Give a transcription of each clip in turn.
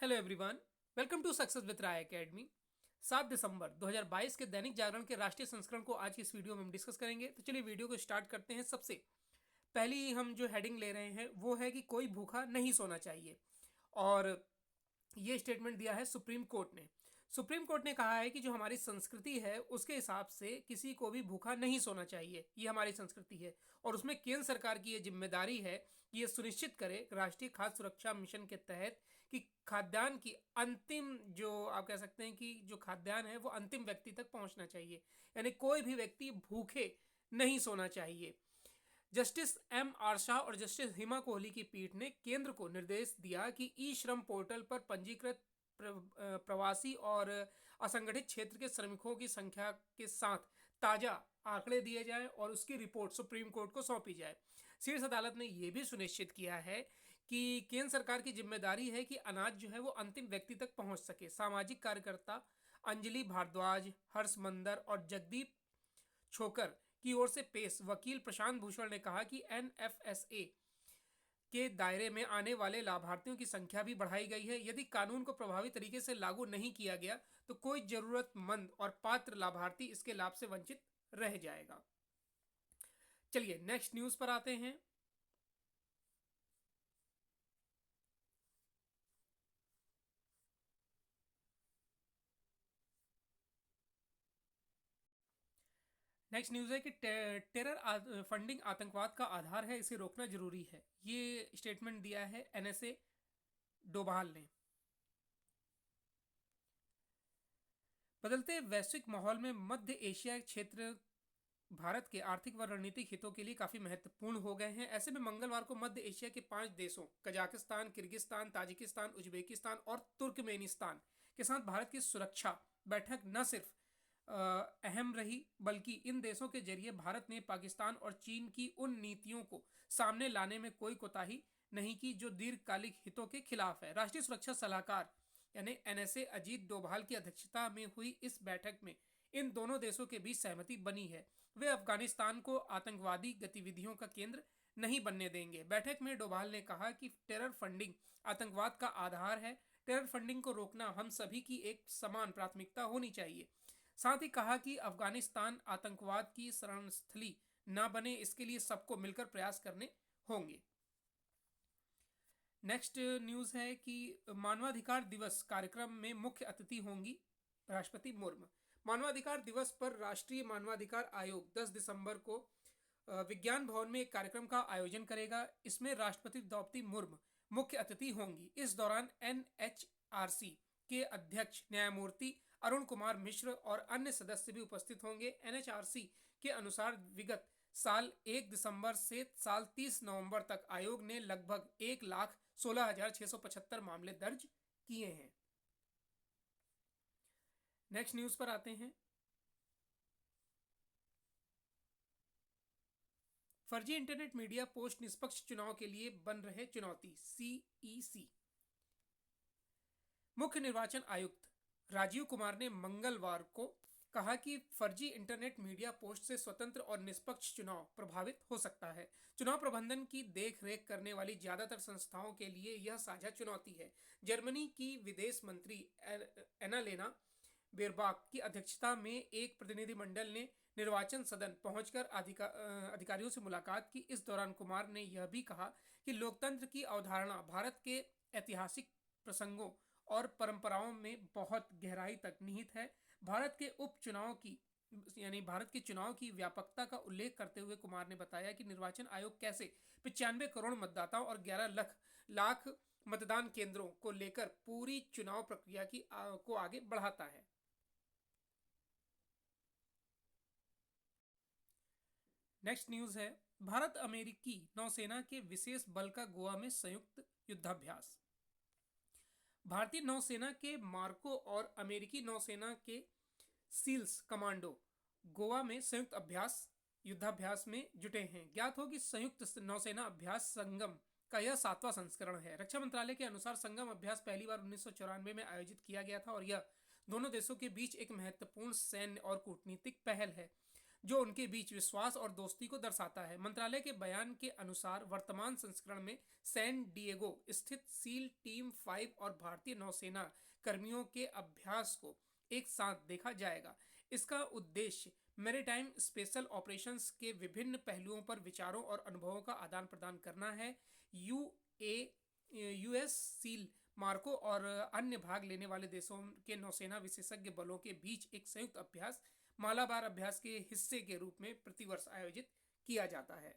Hello everyone, welcome to success with Rai academy. 7 दिसंबर 2022 के दैनिक जागरण के राष्ट्रीय संस्करण को आज की इस वीडियो में हम डिस्कस करेंगे। तो चलिए वीडियो को स्टार्ट करते हैं। सबसे पहली हम जो हेडिंग ले रहे हैं वो है कि कोई भूखा नहीं सोना चाहिए। और ये स्टेटमेंट दिया है सुप्रीम कोर्ट ने। सुप्रीम कोर्ट ने कहा है कि जो हमारी संस्कृति है उसके हिसाब से किसी को भी भूखा नहीं सोना चाहिए। ये हमारी संस्कृति है और उसमें केंद्र सरकार की ये जिम्मेदारी है कि ये सुनिश्चित करे राष्ट्रीय खाद्य सुरक्षा मिशन के तहत कि खाद्यान्न की अंतिम जो आप कह सकते हैं कि जो खाद्यान्न है वो अंतिम व्यक्ति तक पहुंचना चाहिए। यानी कोई भी व्यक्ति भूखे नहीं सोना चाहिए। जस्टिस एम आर शाह और जस्टिस हिमा कोहली की पीठ ने केंद्र को निर्देश दिया कि ई श्रम पोर्टल पर पंजीकृत प्रवासी और असंगठित क्षेत्र के श्रमिकों की संख्या के साथ ताजा आंकड़े दिए जाएं और उसकी रिपोर्ट सुप्रीम कोर्ट को सौंपी जाए। शीर्ष अदालत ने यह भी सुनिश्चित किया है कि केंद्र सरकार की जिम्मेदारी है कि अनाज जो है वो अंतिम व्यक्ति तक पहुंच सके। सामाजिक कार्यकर्ता अंजलि भारद्वाज, हर्ष मंदर और जगदीप छोकर की ओर से पेश वकील प्रशांत भूषण ने कहा कि एनएफएसए के दायरे में आने वाले लाभार्थियों की संख्या भी बढ़ाई गई है। यदि कानून को प्रभावी तरीके से लागू नहीं किया गया तो कोई जरूरतमंद और पात्र लाभार्थी इसके लाभ से वंचित रह जाएगा। चलिए नेक्स्ट न्यूज पर आते हैं। नेक्स्ट न्यूज है कि टेरर फंडिंग आतंकवाद का आधार है, इसे रोकना जरूरी है। ये स्टेटमेंट दिया है एनएसए डोभाल ने। बदलते वैश्विक माहौल में मध्य एशिया क्षेत्र भारत के आर्थिक व रणनीतिक हितों के लिए काफी महत्वपूर्ण हो गए हैं। ऐसे में मंगलवार को मध्य एशिया के 5 देशों कजाकिस्तान, किर्गिस्तान, ताजिकिस्तान, उज्बेकिस्तान और तुर्कमेनिस्तान के साथ भारत की सुरक्षा बैठक न सिर्फ अहम रही बल्कि इन देशों के जरिए भारत ने पाकिस्तान और चीन की उन नीतियों को सामने लाने में कोई कोताही नहीं की जो दीर्घकालिक हितों के खिलाफ है। राष्ट्रीय सुरक्षा सलाहकार यानी एनएसए अजीत डोभाल की अध्यक्षता में हुई इस बैठक में इन दोनों देशों के बीच सहमति बनी है। वे अफगानिस्तान को आतंकवादी गतिविधियों का केंद्र नहीं बनने देंगे। बैठक में डोभाल ने कहा कि टेरर फंडिंग आतंकवाद का आधार है। टेरर फंडिंग को रोकना हम सभी की एक समान प्राथमिकता होनी चाहिए। साथ ही कहा कि अफगानिस्तान आतंकवाद की शरणस्थली न बने, इसके लिए सबको मिलकर प्रयास करने होंगे। नेक्स्ट न्यूज है कि मानवाधिकार दिवस कार्यक्रम में मुख्य अतिथि होंगी राष्ट्रपति मुर्मू। मानवाधिकार दिवस पर राष्ट्रीय मानवाधिकार आयोग 10 दिसंबर को विज्ञान भवन में एक कार्यक्रम का आयोजन करेगा। इसमें राष्ट्रपति द्रौपदी मुर्मू मुख्य अतिथि होंगी। इस दौरान एनएचआरसी के अध्यक्ष न्यायमूर्ति अरुण कुमार मिश्र और अन्य सदस्य भी उपस्थित होंगे। एनएचआरसी के अनुसार विगत साल 1 दिसंबर से साल 30 नवंबर तक आयोग ने लगभग 1,16,675 मामले दर्ज किए हैं। नेक्स्ट न्यूज पर आते हैं। फर्जी इंटरनेट मीडिया पोस्ट निष्पक्ष चुनाव के लिए बन रहे चुनौती, सीईसी। मुख्य निर्वाचन आयुक्त राजीव कुमार ने मंगलवार को कहा कि फर्जी इंटरनेट मीडिया पोस्ट से स्वतंत्र और निष्पक्ष चुनाव प्रभावित हो सकता है। चुनाव प्रबंधन की देखरेख करने वाली ज्यादातर संस्थाओं के लिए यह साझा चुनौती है। जर्मनी की विदेश मंत्री एनालेना बेरबाक की अध्यक्षता में एक प्रतिनिधिमंडल ने निर्वाचन सदन पहुंचकर अधिकारियों से मुलाकात की। इस दौरान कुमार ने यह भी कहा कि लोकतंत्र की अवधारणा भारत के ऐतिहासिक प्रसंगों और परंपराओं में बहुत गहराई तक निहित है। भारत के उपचुनाव की यानी भारत के चुनाव की व्यापकता का उल्लेख करते हुए कुमार ने बताया कि निर्वाचन आयोग कैसे 95 करोड़ मतदाताओं और 11 लाख मतदान केंद्रों को लेकर पूरी चुनाव प्रक्रिया को आगे बढ़ाता है। नेक्स्ट न्यूज है, भारत अमेरिकी नौसेना के विशेष बल का गोवा में संयुक्त युद्धाभ्यास। भारतीय नौसेना के मार्को और अमेरिकी नौसेना के सील्स कमांडो गोवा में संयुक्त युद्धाभ्यास में जुटे हैं। ज्ञात हो कि संयुक्त नौसेना अभ्यास संगम का यह 7वां संस्करण है। रक्षा मंत्रालय के अनुसार संगम अभ्यास पहली बार 1994 में आयोजित किया गया था और यह दोनों देशों के बीच एक महत्वपूर्ण सैन्य और कूटनीतिक पहल है। जो उनके बीच विश्वास और दोस्ती को दर्शाता है। मंत्रालय के बयान के अनुसार वर्तमान संस्करण में सैन डिएगो स्थित सील टीम 5 और भारतीय नौसेना कर्मियों के अभ्यास को एक साथ देखा जाएगा। इसका उद्देश्य मैरीटाइम स्पेशल ऑपरेशंस के विभिन्न पहलुओं पर विचारों और अनुभवों का आदान प्रदान करना है। यूएस सील मार्को और अन्य भाग लेने वाले देशों के नौसेना विशेषज्ञ बलों के बीच एक संयुक्त अभ्यास मालाबार अभ्यास के हिस्से के रूप में प्रतिवर्ष आयोजित किया जाता है।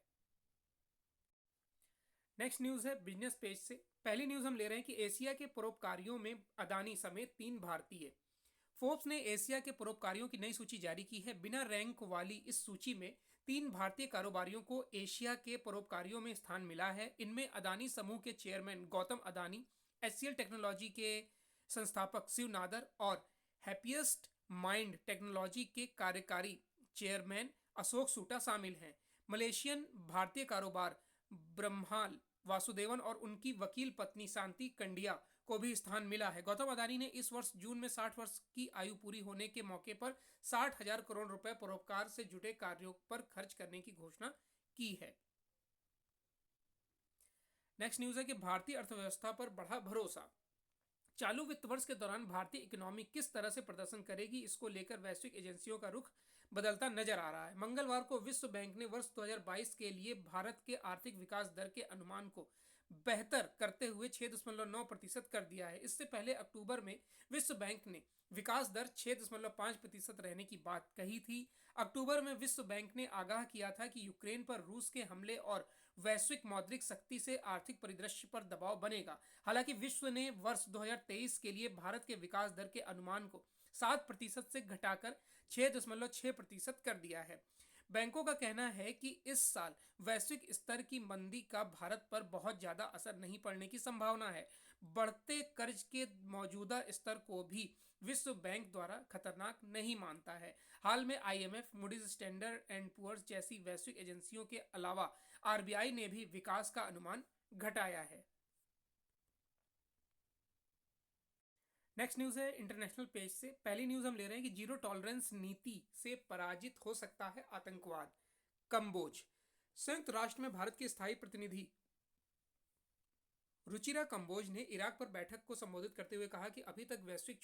नेक्स्ट न्यूज है बिजनेस पेज से। पहली न्यूज हम ले रहे हैं कि एशिया के परोपकारियों में अदानी समेत 3 भारतीय। फोर्ब्स ने एशिया के परोपकारियों की नई सूची जारी की है। बिना रैंक वाली इस सूची में 3 भारतीय कारोबारियों को एशिया के परोपकारियों में स्थान मिला है। इनमें अदानी समूह के chairman Gautam Adani, HCL technology के संस्थापक शिव नादर और हैप्पीएस्ट माइंड टेक्नोलॉजी के कार्यकारी चेयरमैन अशोक सूटा शामिल हैं। मलेशियन भारतीय कारोबार ब्रह्माल वासुदेवन और उनकी वकील पत्नी शांति कंडिया को भी स्थान मिला है। गौतम अदानी ने इस वर्ष जून में 60 वर्ष की आयु पूरी होने के मौके पर 60,000 करोड़ रुपए परोपकार से जुड़े कार्यों पर खर्च करने की घोषणा की है। नेक्स्ट न्यूज है कि भारतीय अर्थव्यवस्था पर बढ़ा भरोसा। चालू वित्त वर्ष के दौरान भारतीय इकोनॉमी किस तरह से प्रदर्शन करेगी, इसको लेकर वैश्विक एजेंसियों का रुख बदलता नजर आ रहा है। मंगलवार को विश्व बैंक ने वर्ष 2022 के लिए भारत के आर्थिक विकास दर के अनुमान को बेहतर करते हुए 6.9% कर दिया है। इससे पहले अक्टूबर में विश्व बैंक ने विकास दर 6.5% रहने की बात कही थी। अक्टूबर में विश्व बैंक ने आगाह किया था कि यूक्रेन पर रूस के हमले और वैश्विक मौद्रिक शक्ति से आर्थिक परिदृश्य पर दबाव बनेगा। हालांकि विश्व ने वर्ष 2023 के लिए भारत के विकास दर के अनुमान को 7% से घटाकर 6.6% कर दिया है। बैंकों का कहना है कि इस साल वैश्विक स्तर की मंदी का भारत पर बहुत ज्यादा असर नहीं पड़ने की संभावना है। बढ़ते कर्ज के मौजूदा स्तर को भी विश्व बैंक द्वारा खतरनाक नहीं मानता है। हाल में IMF, Moody's Standard and Poor's जैसी वैश्विक एजेंसियों के अलावा आरबीआई ने भी विकास का अनुमान घटाया है। नेक्स्ट न्यूज है इंटरनेशनल पेज से। पहली न्यूज हम ले रहे हैं कि जीरो टॉलरेंस नीति से पराजित हो सकता है आतंकवाद। कंबोज। संयुक्त राष्ट्र में भारत के स्थायी प्रतिनिधि रुचिरा कंबोज ने इराक पर बैठक को संबोधित करते हुए कहा कि अभी तक वैश्विक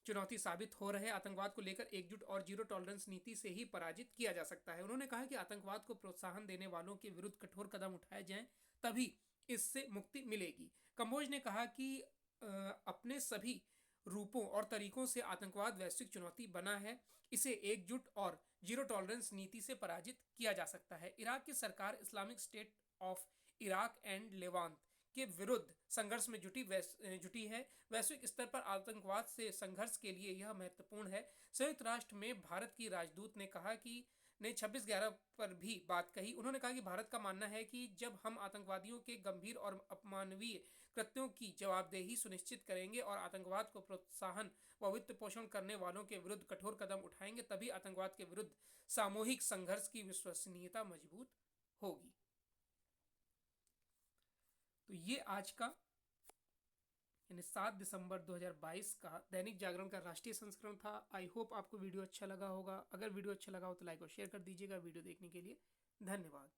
चुनौती साबित हो रहे आतंकवाद को लेकर एकजुट और जीरो टॉलरेंस नीति से ही पराजित किया जा सकता है। उन्होंने कहा कि आतंकवाद को प्रोत्साहन देने वालों के विरुद्ध कठोर कदम उठाए जाएं, तभी इससे मुक्ति मिलेगी। कंबोज ने कहा कि अपने सभी रूपों और तरीकों से आतंकवाद वैश्विक चुनौती बना है। इसे एकजुट और जीरो टॉलरेंस नीति से पराजित किया जा सकता है। इराक की सरकार Islamic state of Iraq and Levant के विरुद्ध संघर्ष में जुटी है। वैश्विक स्तर पर आतंकवाद से संघर्ष के लिए यह महत्वपूर्ण है। संयुक्त राष्ट्र में भारत की राजदूत ने कहा कि 26/11 पर भी बात कही। उन्होंने कहा कि भारत का मानना है कि जब हम आतंकवादियों के गंभीर और अपमानवीय कृत्यों की जवाबदेही सुनिश्चित करेंगे और आतंकवाद को प्रोत्साहन व वित्त पोषण करने वालों के विरुद्ध कठोर कदम उठाएंगे, तभी आतंकवाद के विरुद्ध सामूहिक संघर्ष की विश्वसनीयता मजबूत होगी। तो ये आज का यानी 7 दिसंबर 2022 का दैनिक जागरण का राष्ट्रीय संस्करण था। आई होप आपको वीडियो अच्छा लगा होगा। अगर वीडियो अच्छा लगा हो तो लाइक और शेयर कर दीजिएगा। वीडियो देखने के लिए धन्यवाद।